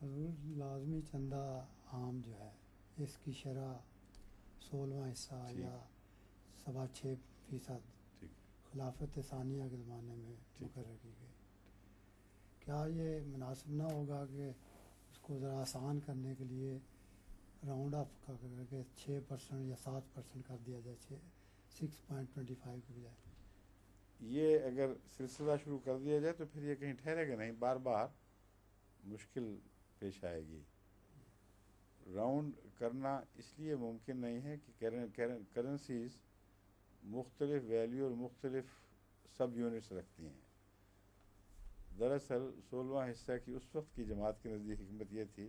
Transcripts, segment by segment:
حضور لازمی چندہ عام جو ہے اس کی شرح 16واں حصہ ٹھیک یا 6.25% ٹھیک خلافت ثانیہ کے زمانے میں ٹھیک ہے. مقرر کی گئی. کیا یہ مناسب نہ ہوگا کہ اس کو ذرا آسان کرنے کے لیے راؤنڈ آف کر کے 6% یا 7% کر دیا جائے 6.25 کے بجائے؟ یہ اگر سلسلہ شروع کر دیا جائے تو پھر یہ کہیں ٹھہرے گا نہیں، بار بار مشکل پیش آئے گی. راؤنڈ کرنا اس لیے ممکن نہیں ہے کہ کرنسیز مختلف ویلیو اور مختلف سب یونٹس رکھتی ہیں. دراصل 16واں حصہ کی اس وقت کی جماعت کے نزدیک حکمت یہ تھی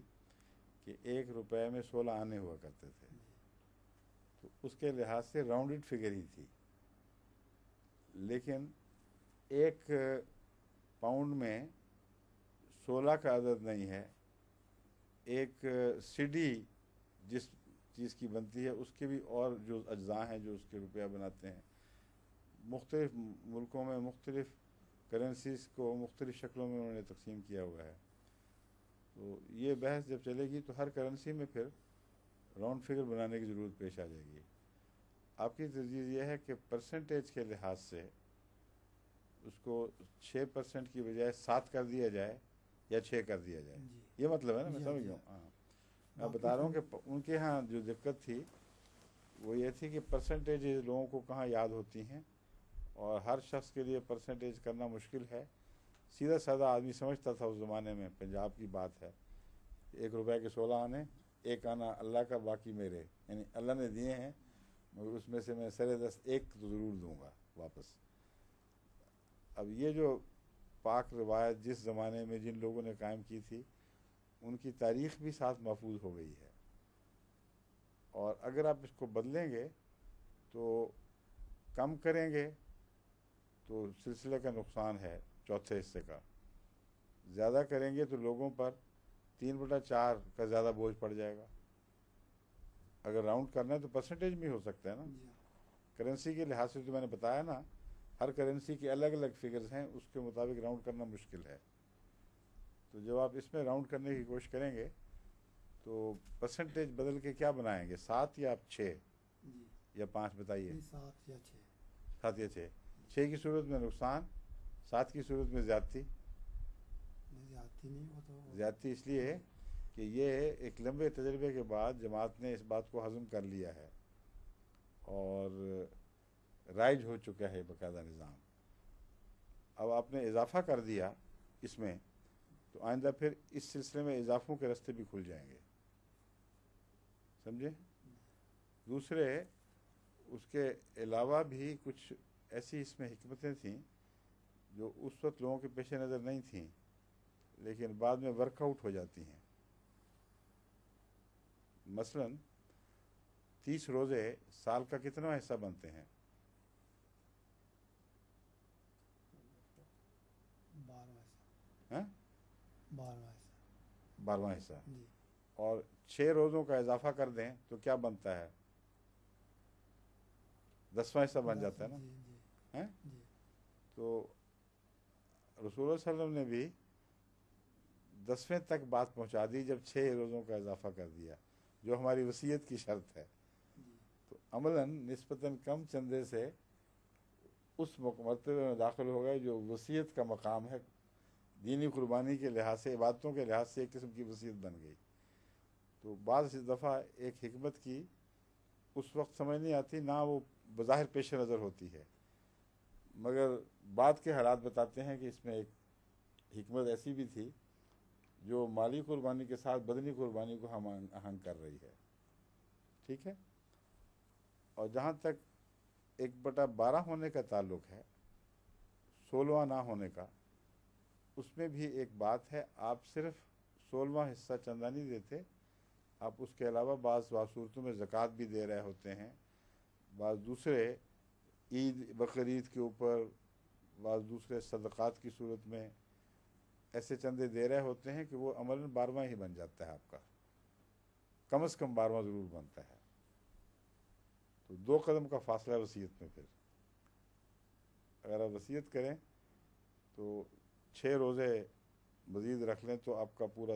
کہ 1 روپے میں 16 آنے ہوا کرتے تھے، تو اس کے لحاظ سے راؤنڈڈ فگر ہی تھی. لیکن 1 پاؤنڈ میں 16 کا عدد نہیں ہے. ایک سڈی جس چیز کی بنتی ہے اس کے بھی اور جو اجزاء ہیں جو اس کے روپیہ بناتے ہیں. مختلف ملکوں میں مختلف کرنسیز کو مختلف شکلوں میں انہوں نے تقسیم کیا ہوا ہے. تو یہ بحث جب چلے گی تو ہر کرنسی میں پھر راؤنڈ فگر بنانے کی ضرورت پیش آ جائے گی. آپ کی تجویز یہ ہے کہ پرسنٹیج کے لحاظ سے اس کو 6% کی بجائے 7 کر دیا جائے یا 6 کر دیا جائے. جی یہ مطلب ہے نا، میں جی سمجھ جی گیا ہوں. ہاں، میں باقی بتا رہا ہوں پھر کہ ان کے ہاں جو دقت تھی وہ یہ تھی کہ پرسنٹیج لوگوں کو کہاں یاد ہوتی ہیں، اور ہر شخص کے لیے پرسنٹیج کرنا مشکل ہے. سیدھا سادہ آدمی سمجھتا تھا اس زمانے میں، پنجاب کی بات ہے، 1 روپے کے 16 آنے، 1 آنا اللہ کا باقی میرے، یعنی اللہ نے دیے ہیں مگر اس میں سے میں سر دست 1 تو ضرور دوں گا واپس. اب یہ جو پاک روایت جس زمانے میں جن لوگوں نے قائم کی تھی ان کی تاریخ بھی ساتھ محفوظ ہو گئی ہے. اور اگر آپ اس کو بدلیں گے تو کم کریں گے تو سلسلے کا نقصان ہے چوتھے حصے کا. زیادہ کریں گے تو لوگوں پر 3/4 کا زیادہ بوجھ پڑ جائے گا. اگر راؤنڈ کرنا ہے تو پرسنٹیج بھی ہو سکتا ہے نا. جی کرنسی کے لحاظ سے جو میں نے بتایا نا، ہر کرنسی کے الگ الگ فگرز ہیں، اس کے مطابق راؤنڈ کرنا مشکل ہے. تو جب آپ اس میں راؤنڈ کرنے کی کوشش کریں گے تو پرسنٹیج بدل کے کیا بنائیں گے، 7 یا 6 جی یا 5؟ بتائیے. نہیں 7 یا 6. 7 یا 6. 6 کی صورت میں نقصان، 7 کی صورت میں زیادتی. نہیں زیادتی نہیں وہ تو زیادتی اس لیے ہے کہ یہ ایک لمبے تجربے کے بعد جماعت نے اس بات کو ہضم کر لیا ہے اور رائج ہو چکا ہے باقاعدہ نظام. اب آپ نے اضافہ کر دیا اس میں تو آئندہ پھر اس سلسلے میں اضافوں کے راستے بھی کھل جائیں گے، سمجھے. دوسرے اس کے علاوہ بھی کچھ ایسی اس میں حکمتیں تھیں جو اس وقت لوگوں کے پیش نظر نہیں تھیں لیکن بعد میں ورک آؤٹ ہو جاتی ہیں. مثلا 30 روزے سال کا کتنا حصہ بنتے ہیں؟ 12واں حصہ. ہاں، 12واں حصہ. 12واں حصہ. جی اور 6 روزوں کا اضافہ کر دیں تو کیا بنتا ہے؟ 10واں حصہ بن جاتا ہے نا. جی جی ہیں؟ جی تو رسول اللہ صلی اللہ علیہ وسلم نے بھی 10ویں تک بات پہنچا دی جب 6 روزوں کا اضافہ کر دیا جو ہماری وصیت کی شرط ہے. جی تو عملاً نسبتاً کم چندے سے اس مرتبے میں داخل ہو گئے جو وصیت کا مقام ہے. دینی قربانی کے لحاظ سے، عبادتوں کے لحاظ سے ایک قسم کی وصیت بن گئی. تو بعض دفعہ ایک حکمت کی اس وقت سمجھ نہیں آتی، نہ وہ بظاہر پیش نظر ہوتی ہے، مگر بعد کے حالات بتاتے ہیں کہ اس میں ایک حکمت ایسی بھی تھی جو مالی قربانی کے ساتھ بدنی قربانی کو ہم آہنگ کر رہی ہے. ٹھیک ہے. اور جہاں تک 1/12 ہونے کا تعلق ہے، 16واں نہ ہونے کا، اس میں بھی ایک بات ہے. آپ صرف 16واں حصہ چندہ نہیں دیتے، آپ اس کے علاوہ بعض صورتوں میں زکوٰۃ بھی دے رہے ہوتے ہیں، بعض دوسرے عید بقرعید کے اوپر، بعض دوسرے صدقات کی صورت میں ایسے چندے دے رہے ہوتے ہیں کہ وہ عملاً 12واں ہی بن جاتا ہے آپ کا، کم از کم 12واں ضرور بنتا ہے. تو 2 قدم کا فاصلہ ہے وصیت میں. پھر اگر آپ وصیت کریں تو 6 روزے مزید رکھ لیں تو آپ کا پورا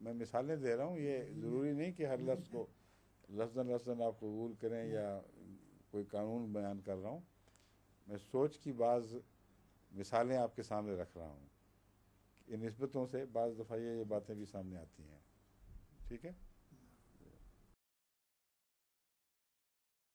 میں مثالیں دے رہا ہوں, یہ ضروری نہیں کہ ہر لفظ کو لفظاً آپ قبول کریں یا کوئی قانون بیان کر رہا ہوں. میں سوچ کی بعض مثالیں آپ کے سامنے رکھ رہا ہوں. ان نسبتوں سے بعض دفعہ یہ باتیں بھی سامنے آتی ہیں. ٹھیک ہے.